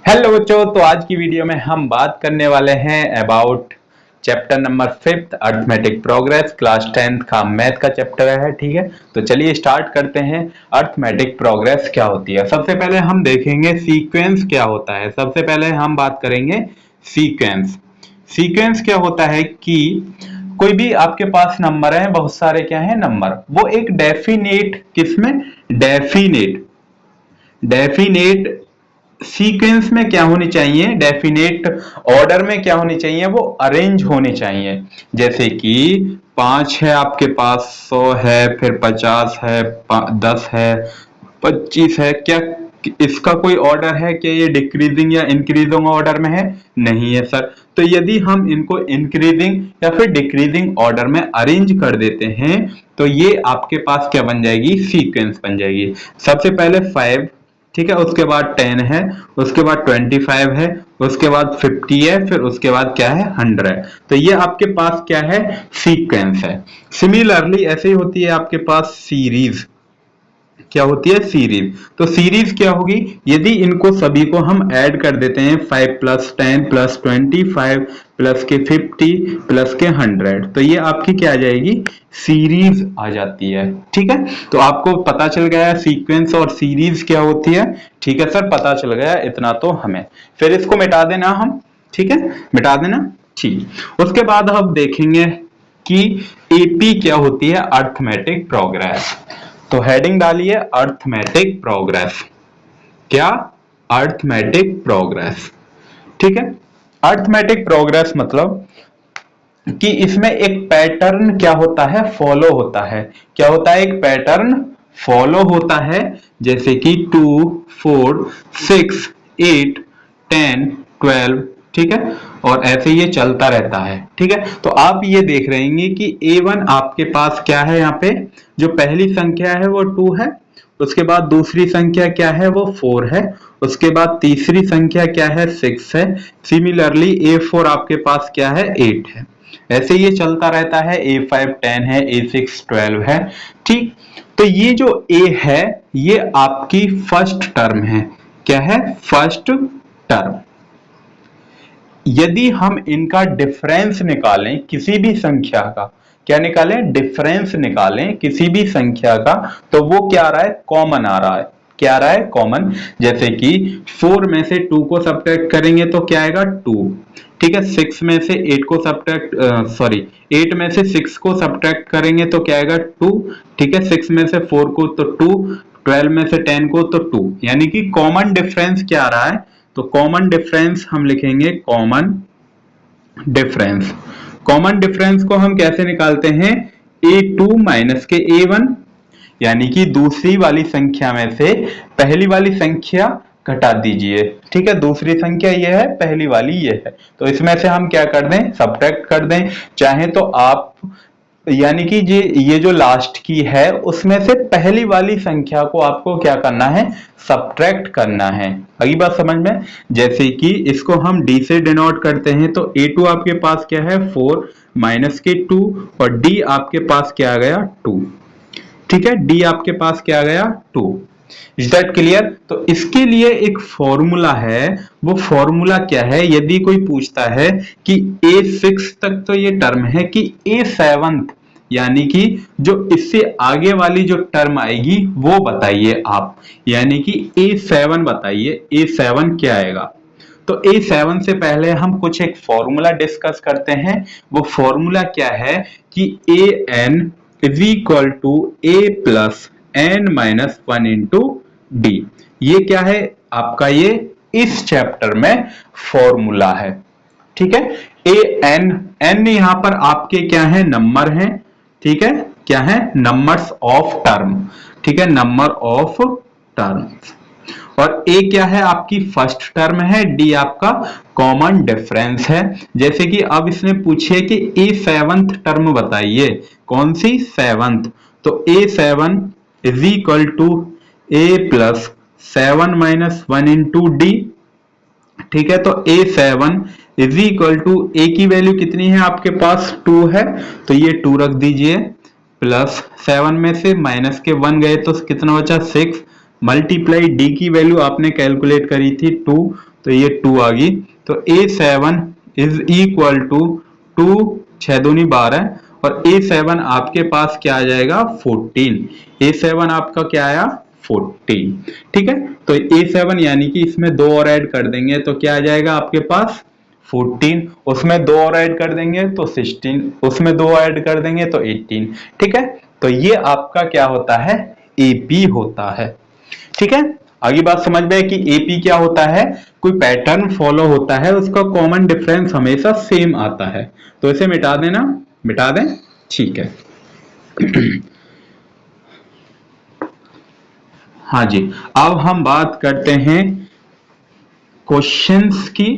Hello बच्चों, तो आज की वीडियो में हम बात करने वाले हैं about chapter number 5 arithmetic progress. Class 10th का मैथ का चैप्टर है। ठीक है, तो चलिए स्टार्ट करते हैं। अर्थमेटिक प्रोग्रेस क्या होती है, सबसे पहले हम देखेंगे सीक्वेंस क्या होता है। सबसे पहले हम बात करेंगे सीक्वेंस। सीक्वेंस क्या होता है कि कोई भी आपके पास नंबर है, बहुत सारे क्या है नंबर, वो एक डेफिनेट किसमें डेफिनेट सीक्वेंस में क्या होनी चाहिए, डेफिनेट ऑर्डर में क्या होनी चाहिए, वो अरेंज होनी चाहिए। जैसे कि 5 है आपके पास, 100 है, फिर 50 है, 10 है, 25 है। क्या इसका कोई ऑर्डर है? क्या ये डिक्रीजिंग या इंक्रीजिंग ऑर्डर में है? नहीं है सर। तो यदि हम इनको इंक्रीजिंग या फिर डिक्रीजिंग ऑर्डर में अरेंज कर देते हैं तो ये आपके पास क्या बन जाएगी, सीक्वेंस बन जाएगी। सबसे पहले 5, ठीक है, उसके बाद 10 है, उसके बाद 25 है, उसके बाद 50 है, फिर उसके बाद क्या है 100 है। तो ये आपके पास क्या है, सीक्वेंस है। सिमिलरली ऐसे ही होती है आपके पास सीरीज। क्या होती है, सीरीज। तो सीरीज क्या होगी, यदि इनको सभी को हम ऐड कर देते हैं 5 + 10 + 25 प्लस के 50 प्लस के 100, तो ये आपकी क्या आ जाएगी, सीरीज आ जाती है। ठीक है, तो आपको पता चल गया सीक्वेंस और सीरीज क्या होती है। ठीक है सर, पता चल गया इतना तो हमें। फिर इसको मिटा देना हम, ठीक है, मिटा देना। ठीक, उसके बाद हम देखेंगे कि एपी क्या होती है, अर्थमेटिक प्रोग्रेस। तो हेडिंग डालिए अर्थमेटिक प्रोग्रेस। क्या, अर्थमेटिक प्रोग्रेस। ठीक है, अर्थमेटिक प्रोग्रेस मतलब कि इसमें एक पैटर्न क्या होता है, फॉलो होता है। क्या होता है, एक पैटर्न फॉलो होता है। जैसे कि 2, 4, 6, 8, 10, 12, ठीक है, और ऐसे ये चलता रहता है। ठीक है, तो आप ये देख रहे हैं कि A1 आपके पास क्या है, यहाँ पे जो पहली संख्या है वो 2 है, उसके बाद दूसरी संख्या क्या है वो 4 है, उसके बाद तीसरी संख्या क्या है 6 है। सिमिलरली A4 आपके पास क्या है 8 है। ऐसे ये चलता रहता है। A5 10 है, A6 12 है। ठीक, तो ये जो A है ये आपकी फर्स्ट टर्म है। क्या है, फर्स्ट टर्म। यदि हम इनका डिफरेंस निकालें किसी भी संख्या का, क्या निकालें, डिफरेंस निकालें किसी भी संख्या का, तो वो क्या आ रहा है, कॉमन आ रहा है। क्या आ रहा है, कॉमन। जैसे कि 4 में से 2 को सब्ट्रैक्ट करेंगे तो क्या आएगा 2। ठीक है, 6 में से 8 को सब्ट्रैक्ट 8 में से 6 को सब्ट्रैक्ट करेंगे तो क्या आएगा 2। ठीक है, 6 में से 4 को तो 2, 12 में से 10 को तो 2, यानी कि कॉमन डिफरेंस क्या आ रहा है, तो कॉमन डिफरेंस हम लिखेंगे कॉमन डिफरेंस। कॉमन डिफरेंस को हम कैसे निकालते हैं, A2 माइनस के A1, यानी कि दूसरी वाली संख्या में से पहली वाली संख्या घटा दीजिए। ठीक है, दूसरी संख्या ये है, पहली वाली ये है, तो इसमें से हम क्या कर दें, सब्ट्रैक्ट कर दें। चाहे तो आप, यानी कि ये जो लास्ट की है उसमें से पहली वाली संख्या को आपको क्या करना है, सब्ट्रैक्ट करना है। अगली बात समझ में। जैसे कि इसको हम d से डिनोट करते हैं, तो A2 आपके पास क्या है 4 माइनस के 2, और d आपके पास क्या आ गया 2। ठीक है, d आपके पास क्या आ गया 2। Is that clear. तो इसके लिए एक फॉर्मूला है, वो फॉर्मूला क्या है, यदि कोई पूछता है कि A6 तक तो ये टर्म है, कि A7 यानी कि जो इससे आगे वाली जो टर्म आएगी वो बताइए आप, यानी कि A7 बताइए, A7 क्या आएगा। तो A7 से पहले हम कुछ एक फॉर्मूला डिस्कस करते हैं। वो फॉर्मूला क्या है कि AN is equal to A plus N minus 1 into D। ये क्या है आपका, ये इस चैप्टर में फॉर्मूला है। ठीक है, N यहां पर आपके क्या है, नंबर हैं। ठीक है, क्या है, नंबर्स ऑफ टर्म। ठीक है, नंबर ऑफ टर्म। और A क्या है, आपकी फर्स्ट टर्म है, D आपका कॉमन डिफरेंस है। जैसे कि अब इसने पूछे कि A7th टर्म बताइए, कौन सी 7th, तो A7 is equal to A plus 7 minus 1 into D। ठीक है, तो A7 is equal to, A की वैल्यू कितनी है आपके पास 2 है, तो ये 2 रख दीजिए, प्लस 7 में से माइनस के 1 गए तो कितना बचा 6, मल्टीप्लाई D की वैल्यू आपने कैलकुलेट करी थी 2, तो ये 2 आ गई। तो A7 इज इक्वल टू 2, 6 दूनी 12 और A7 आपके पास क्या आ जाएगा 14। A7 आपका क्या आया 14। ठीक है, तो A7 यानी कि इसमें 2 और ऐड कर देंगे तो क्या आ जाएगा आपके पास 14, उसमें 2 और ऐड कर देंगे तो 16, उसमें 2 ऐड कर देंगे तो 18। ठीक है, तो ये आपका क्या होता है AP होता है। ठीक है, आगे बात समझ में है कि AP क्या होता है, कोई पैटर्न फॉलो होता है, उसका कॉमन डिफरेंस हमेशा सेम आता है। तो इसे मिटा देना, मिटा दें। ठीक है हाँ जी, अब हम बात करते हैं क्वेश्चंस की।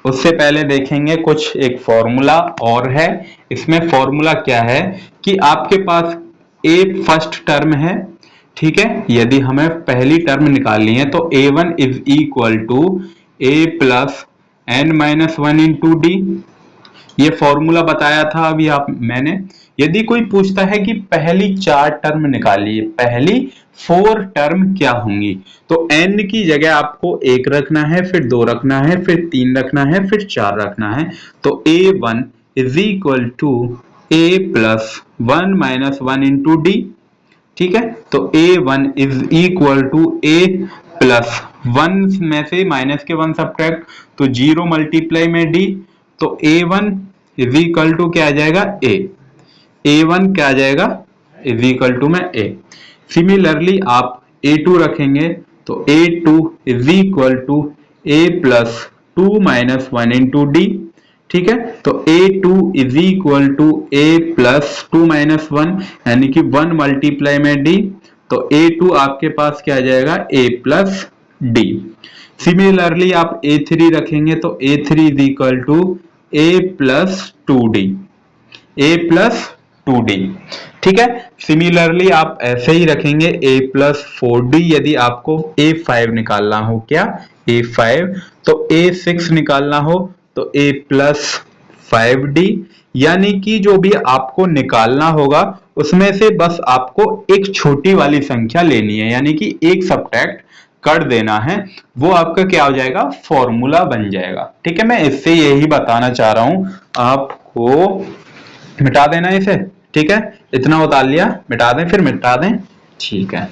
उससे पहले देखेंगे कुछ एक फॉर्मूला और है। इसमें फॉर्मूला क्या है कि आपके पास ए फर्स्ट टर्म है। ठीक है, यदि हमें पहली टर्म निकालनी है तो A1 is equal to A plus n-1 into D. ये फॉर्मूला बताया था अभी मैंने। यदि कोई पूछता है कि पहली 4 टर्म निकालिए, पहली 4 टर्म क्या होंगी, तो n की जगह आपको 1 रखना है, फिर 2 रखना है, फिर 3 रखना है, फिर 4 रखना है। तो A1 is equal to A plus 1-1 into D. ठीक है, तो A1 is equal to A plus 1 में से माइनस के 1 सब्ट्रैक्ट, तो 0 मल्टीप्लाई में D। तो A1 इज इक्वल टू क्या आ जाएगा A1 क्या आ जाएगा इज इक्वल टू में A। सिमिलरली आप A2 रखेंगे तो A2 is equal to A plus 2-1 into D. ठीक है, तो A2 is equal to A plus 2-1 यानी कि 1 मल्टीप्लाई में D। तो A2 आपके पास क्या आ जाएगा A प्लस D। सिमिलरली आप A3 रखेंगे तो A3 is equal to A plus 2D, A plus 2D। ठीक है, सिमिलरली आप ऐसे ही रखेंगे A प्लस 4D। यदि आपको A5 निकालना हो, क्या A5, तो A6 निकालना हो तो A प्लस 5D। यानी कि जो भी आपको निकालना होगा उसमें से बस आपको एक छोटी वाली संख्या लेनी है, यानी कि एक सब्ट्रैक्ट कर देना है, वो आपका क्या हो जाएगा फॉर्मूला बन जाएगा। ठीक है, मैं इससे यही बताना चाह रहा हूं आपको। मिटा देना इसे। ठीक है, इतना उतार लिया, मिटा दें, फिर मिटा दें। ठीक है,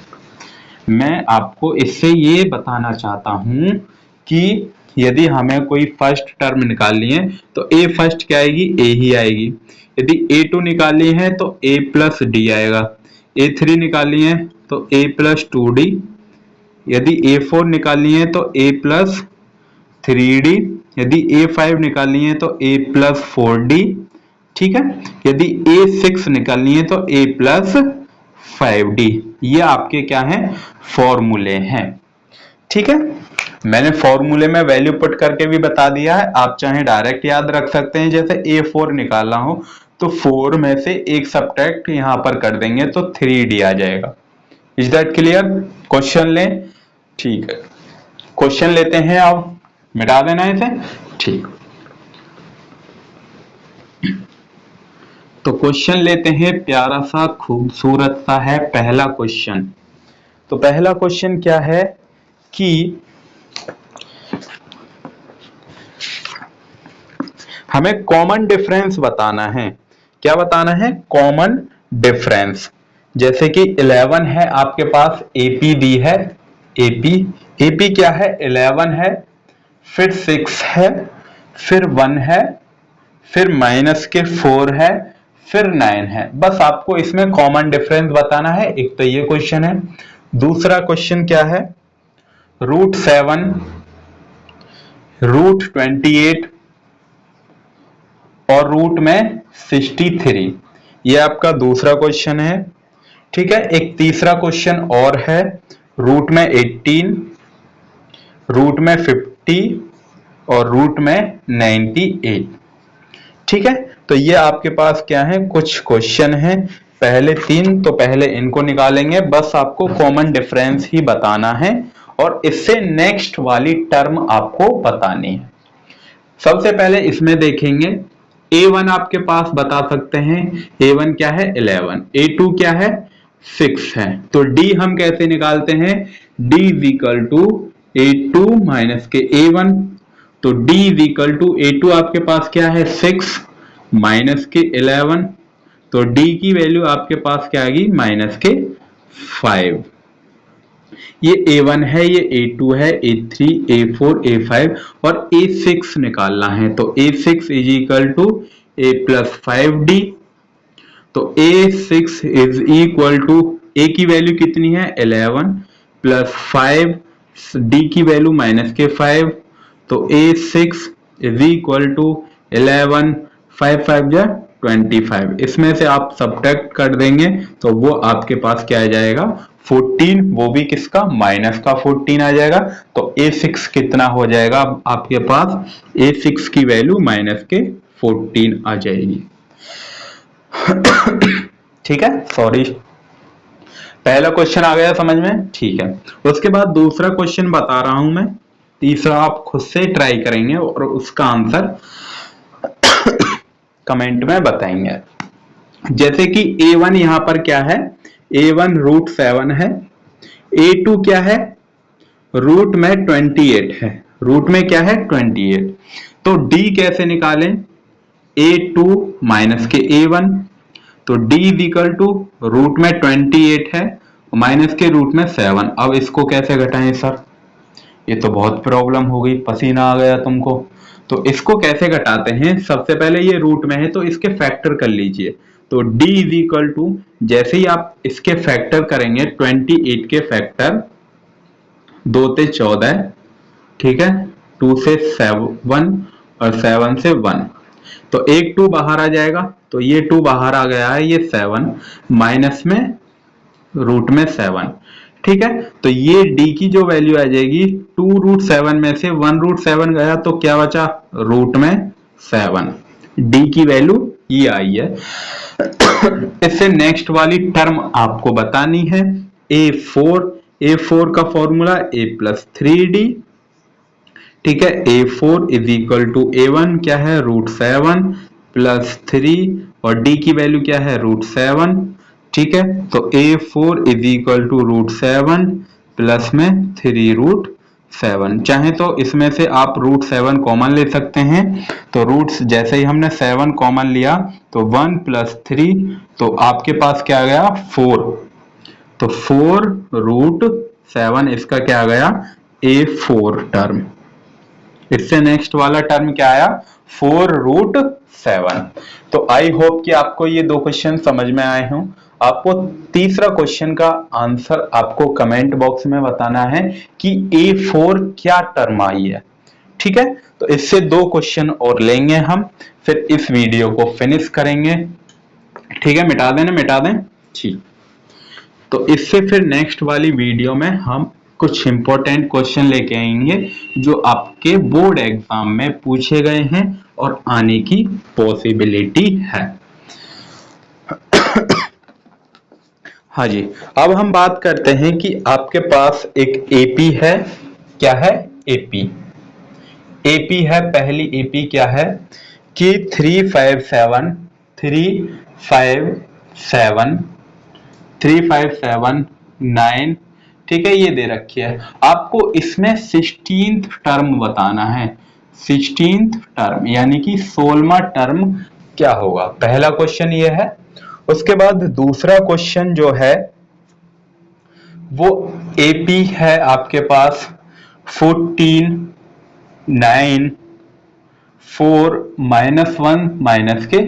मैं आपको इससे ये बताना चाहता हूं कि यदि हमें कोई फर्स्ट टर्म निकालनी है तो A फर्स्ट क्या आएगी A ही आएगी। यदि A2 निकालनी है तो A प्लस D आएगा। A3 निकालनी है तो A प्लस 2D। यदि A4 निकालनी है तो A प्लस 3D। यदि A5 निकालनी है तो A प्लस 4D। ठीक है, यदि A6 निकालनी है तो A प्लस 5D। ये आपके क्या हैं फॉर्मूले हैं। ठीक है, मैंने फॉर्मूले में वैल्यू पुट करके भी बता दिया है, आप चाहे डायरेक्ट याद रख सकते हैं। जैसे A4 निकालना हो तो 4 में से एक सब्ट्रैक्ट यहां पर कर देंगे तो 3D आ जाएगा। Is that clear? क्वेश्चन लें। ठीक है, क्वेश्चन लेते हैं। अब मिटा देना इसे। ठीक, तो क्वेश्चन लेते हैं, प्यारा सा खूबसूरत सा है पहला क्वेश्चन। तो पहला क्वेश्चन क्या है कि हमें कॉमन डिफरेंस बताना है। क्या बताना है? Common difference. जैसे कि 11 है आपके पास, AP दी है, AP क्या है 11 है, फिर 6 है, फिर 1 है, फिर माइनस के 4 है, फिर 9 है। बस आपको इसमें कॉमन डिफरेंस बताना है। एक तो ये क्वेश्चन है। दूसरा क्वेश्चन क्या है? √7, √28 और रूट में 63। ये आपका दूसरा क्वेश्चन है। ठीक है, एक तीसरा क्वेश्चन और है, रूट में 18, रूट में 50 और रूट में 98। ठीक है, तो ये आपके पास क्या है कुछ क्वेश्चन है। पहले 3 तो पहले इनको निकालेंगे, बस आपको कॉमन डिफरेंस ही बताना है और इससे नेक्स्ट वाली टर्म आपको बतानी है। सबसे पहले इसमें देखेंगे, A1 आपके पास बता सकते हैं। A1 क्या है 11, A2 क्या है 6 है। तो D हम कैसे निकालते हैं? D is equal to A2 minus के A1, तो D is equal to A2 आपके पास क्या है 6 माइनस के 11, तो D की वैल्यू आपके पास क्या आएगी माइनस के 5। ये A1 है, ये A2 है, A3, A4, A5 और A6 निकालना है, तो A6 is equal to A plus 5D। तो A6 is equal to A की वैल्यू कितनी है 11 प्लस 5, D की वैल्यू माइनस के 5, तो A6 इज इक्वल टू 11, 5 5 जा 25। इसमें से आप सब्ट्रैक्ट कर देंगे तो वो आपके पास क्या आ जाएगा 14, वो भी किसका माइनस का 14 आ जाएगा। तो A6 कितना हो जाएगा आपके पास, A6 की वैल्यू माइनस के 14 आ जाएगी। ठीक है, सॉरी, पहला क्वेश्चन आ गया समझ में, ठीक है। उसके बाद दूसरा क्वेश्चन बता रहा हूं मैं, तीसरा आप खुद से ट्राई करेंगे और उसका आंसर कमेंट में बताएंगे। जैसे कि A1 यहां पर क्या है, A1 √7 है, A2 क्या है रूट में 28 है, रूट में क्या है 28, तो D कैसे निकालें, A2 माइनस के A1, तो D is equal to root में 28 है माइनस के रूट में 7। अब इसको कैसे घटाएं सर, ये तो बहुत प्रॉब्लम हो गई, पसीना आ गया तुमको। तो इसको कैसे घटाते हैं, सबसे पहले ये रूट में है तो इसके फैक्टर कर लीजिए, तो D इज इक्वल टू जैसे ही आप इसके फैक्टर करेंगे 28 के फैक्टर 2 से 14, ठीक है, 2 से 7 और 7 से 1, तो एक 2 बाहर आ जाएगा, तो ये 2 बाहर आ गया है, ये 7 माइनस में रूट में 7, ठीक है। तो ये D की जो वैल्यू आ जाएगी 2√7 में से 1√7 गया तो क्या बचा रूट में 7, D की वैल्यू ये आई है। इससे नेक्स्ट वाली टर्म आपको बतानी है A4 का फॉर्मूला A प्लस 3D, ठीक है, A4 is equal to A1 क्या है √7 प्लस 3 और D की वैल्यू क्या है √7, ठीक है, तो A4 is equal to √7 plus में 3√7, चाहे तो इसमें से आप √7 कॉमन ले सकते हैं, तो रूट्स जैसे ही हमने 7 कॉमन लिया तो 1 प्लस 3, तो आपके पास क्या आ गया 4, तो 4√7 इसका क्या आ गया A4 टर्म। इससे नेक्स्ट वाला टर्म क्या आया 4√7। तो आई होप कि आपको ये दो क्वेश्चन समझ में आए हों। आपको तीसरा क्वेश्चन का आंसर आपको कमेंट बॉक्स में बताना है कि A4 क्या टर्म आई है, ठीक है। तो इससे दो क्वेश्चन और लेंगे हम, फिर इस वीडियो को फिनिश करेंगे, ठीक है। मिटा दें ना, मिटा दें, ठीक। तो इससे फिर नेक्स्ट वाली वीडियो में हम कुछ इंपॉर्टेंट क्वेश्चन लेके आएंगे जो आपके बोर्ड एग्जाम में पूछे गए हैं और आने की पॉसिबिलिटी है। हाँ जी, अब हम बात करते हैं कि आपके पास एक एपी है, क्या है एपी है, पहली एपी क्या है कि 357 ठीक है, ये दे रखी है। आपको इसमें 16th टर्म बताना है, 16th टर्म यानी कि 16वां टर्म क्या होगा, पहला क्वेश्चन ये है। उसके बाद दूसरा क्वेश्चन जो है वो एपी है आपके पास 14, 9, 4 -1 माइनस के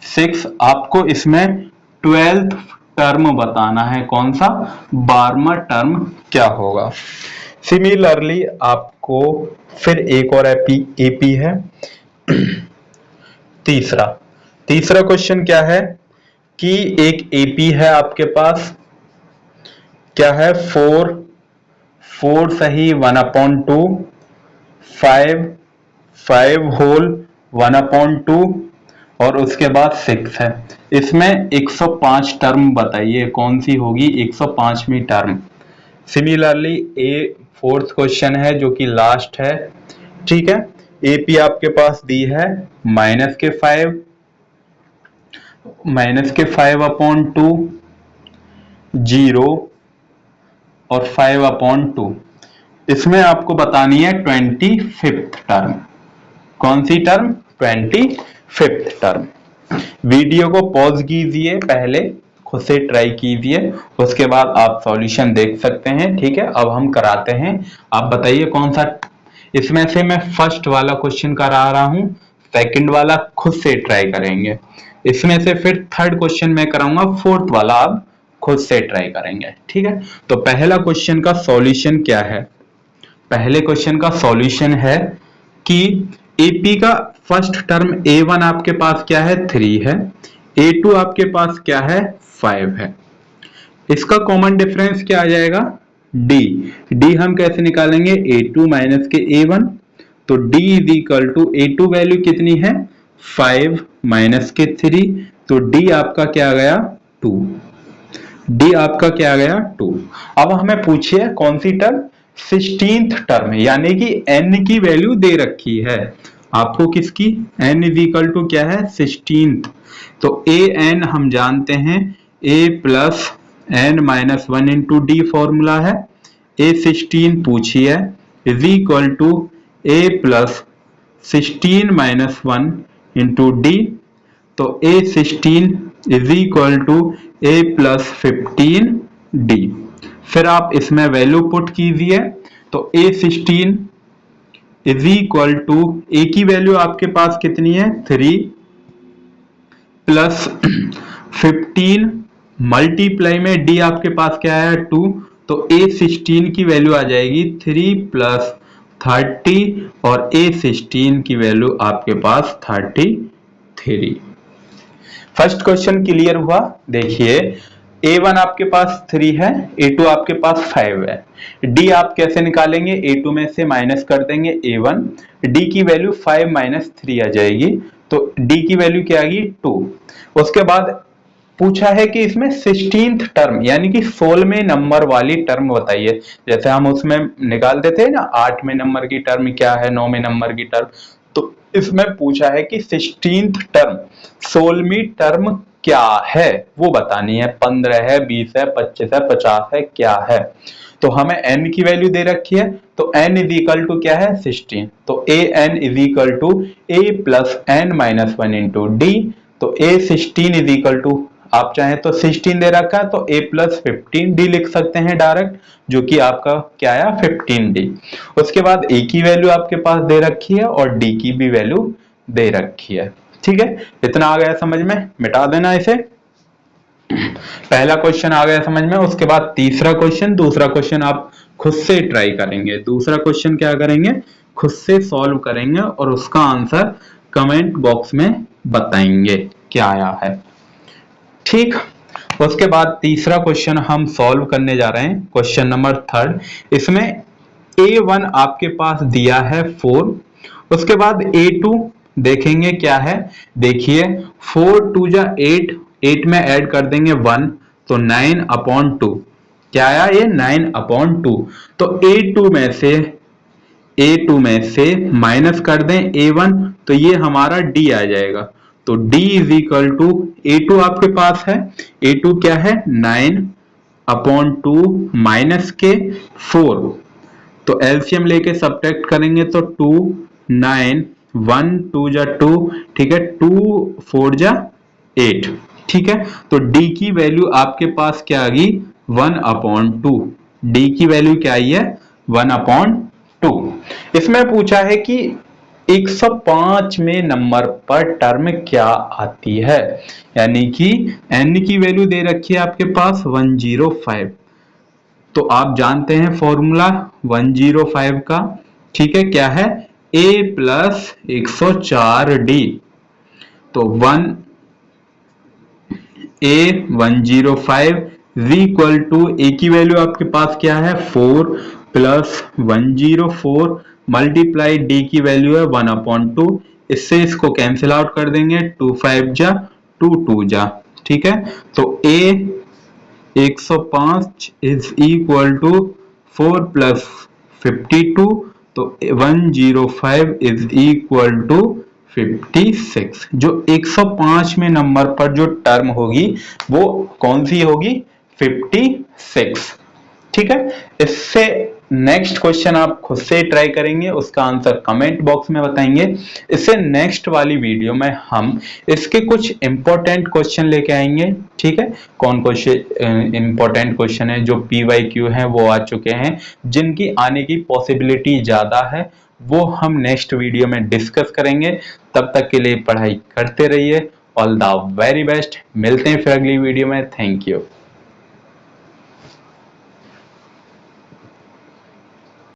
6, आपको इसमें 12th टर्म बताना है, कौन सा 12वां टर्म क्या होगा। सिमिलरली आपको फिर एक और एपी है तीसरा क्वेश्चन क्या है कि एक एपी है आपके पास, क्या है 4 सही 1/2, 5 होल 1/2 और उसके बाद 6 है। इसमें 105 टर्म बताइए कौन सी होगी 105वीं टर्म। सिमिलरली फोर्थ क्वेश्चन है जो कि लास्ट है, ठीक है। एपी आपके पास दी है -5 -5/2, 0 और 5/2, इसमें आपको बतानी है 25th टर्म। कौन सी टर्म? 25th term. वीडियो को पॉज कीजिए, पहले खुद से ट्राई कीजिए, उसके बाद आप सॉल्यूशन देख सकते हैं। ठीक है, अब हम कराते हैं। आप बताइए कौन सा, इसमें से मैं फर्स्ट वाला क्वेश्चन करा रहा हूं, सेकंड वाला खुद से ट्राई करेंगे, इसमें से फिर थर्ड क्वेश्चन मैं कराऊंगा, फोर्थ वाला आप खुद से ट्राई करेंगे। ठीक है, तो पहला क्वेश्चन का सॉल्यूशन क्या है? पहले क्वेश्चन का सॉल्यूशन है कि एपी का फर्स्ट टर्म A1 आपके पास क्या है? 3 है। A2 आपके पास क्या है? 5 है। इसका कॉमन डिफरेंस क्या आ जाएगा? D। D हम कैसे निकालेंगे? A2 माइनस के A1, तो D is equal to A2 value कितनी है? 5 माइनस के 3, तो D आपका क्या आ गया? 2। D आपका क्या आ गया? 2। अब हमें पूछिए कौन सी टर्म? 16th टर्म, यानी कि n की वैल्यू दे रखी है आपको। किसकी? n इज इक्वल टू क्या है? 16th। तो a n हम जानते हैं, a plus n minus 1 into D formula है। a16 पूछी है is equal to a plus 16 minus 1 into D, तो a16 is equal to a plus 15 D. फिर आप इसमें वैल्यू पुट कीजिए, तो a16 इज इक्वल टू, ए की वैल्यू आपके पास कितनी है? 3 प्लस 15 मल्टीप्लाई में डी आपके पास क्या है? 2, तो a16 की वैल्यू आ जाएगी 3 प्लस 30 और a16 की वैल्यू आपके पास 33। फर्स्ट क्वेश्चन क्लियर हुआ? देखिए A1 आपके पास 3 है, A2 आपके पास 5 है। D आप कैसे निकालेंगे? A2 में से माइनस कर देंगे A1, D की वैल्यू 5 माइनस 3 आ जाएगी, तो D की वैल्यू क्या आ गई? 2। उसके बाद पूछा है कि इसमें 16th टर्म यानी कि 16वें नंबर वाली टर्म बताइए। जैसे हम उसमें निकालते थे ना 8वें नंबर की टर्म क्या है, 9वें नंबर की टर्म, तो इसमें पूछा है कि 16th टर्म 16वीं टर्म क्या है वो बतानी है। 15 है, 20 है, 25 है, 50 है, क्या है? तो हमें n की वैल्यू दे रखी है, तो n इज इक्वल टू क्या है? 16, तो a n is equal to a plus n minus 1 into D, तो a16 इज इक्वल टू, आप चाहें तो 16 दे रखा है तो a प्लस 15d लिख सकते हैं डायरेक्ट, जो कि आपका क्या आया? 15d। उसके बाद a की वैल्यू आपके पास दे रखी है और d की भी वैल्यू दे रखी है। ठीक है, इतना आ गया समझ में? मिटा देना इसे। पहला क्वेश्चन आ गया समझ में। उसके बाद तीसरा क्वेश्चन, दूसरा क्वेश्चन आप खुद से ट्राई करेंगे। दूसरा क्वेश्चन क्या करेंगे? खुद से सॉल्व करेंगे और उसका आंसर कमेंट बॉक्स में बताएंगे क्या आया है। ठीक, उसके बाद तीसरा क्वेश्चन हम सॉल्व करने जा रहे हैं, क्वेश्चन नंबर 3। इसमें A1 आपके पास दिया है 4, उसके बाद A2 देखेंगे क्या है। देखिए 4 2 जा 8, 8 में ऐड कर देंगे 1, तो 9/2 क्या आया? ये 9/2। तो A2 में से माइनस कर दें A1, तो ये हमारा D आ जाएगा। तो D is equal to, A2 आपके पास है, A2 क्या है? 9/2 माइनस के 4, तो एलसीएम लेके सब्ट्रैक्ट करेंगे तो 2 9 1 2 जा 2, ठीक है, 2 4 जा 8। ठीक है, तो D की वैल्यू आपके पास क्या आ गई? 1/2। D की वैल्यू क्या आई है? 1/2। इसमें पूछा है कि 105वें नंबर पर टर्म क्या आती है, यानी कि n की वैल्यू दे रखी है आपके पास 105, तो आप जानते हैं फॉर्मूला 105 का। ठीक है, क्या है? a प्लस 104d, तो 105 इज इक्वल टू, ए की वैल्यू आपके पास क्या है? 4 प्लस 104 मल्टीप्लाई डी की वैल्यू है 1/2। इससे इसको कैंसिल आउट कर देंगे, 2 5 जा 2 2 जा। ठीक है, तो a 105 is equal to 4 plus 52, तो 105 इज इक्वल टू 56। जो 105वें नंबर पर जो टर्म होगी वो कौन सी होगी? 56। ठीक है, इससे नेक्स्ट क्वेश्चन आप खुद से ट्राई करेंगे, उसका आंसर कमेंट बॉक्स में बताएंगे। इससे नेक्स्ट वाली वीडियो में हम इसके कुछ इंपॉर्टेंट क्वेश्चन लेके आएंगे, ठीक है। कौन क्वेश्चन इंपॉर्टेंट क्वेश्चन है जो PYQ है वो आ चुके हैं, जिनकी आने की पॉसिबिलिटी ज्यादा है, वो हम नेक्स्ट वीडियो में डिस्कस करेंगे। तब तक के लिए पढ़ाई करते रहिए। All the very best. मिलते हैं फिर अगली वीडियो में। Thank you.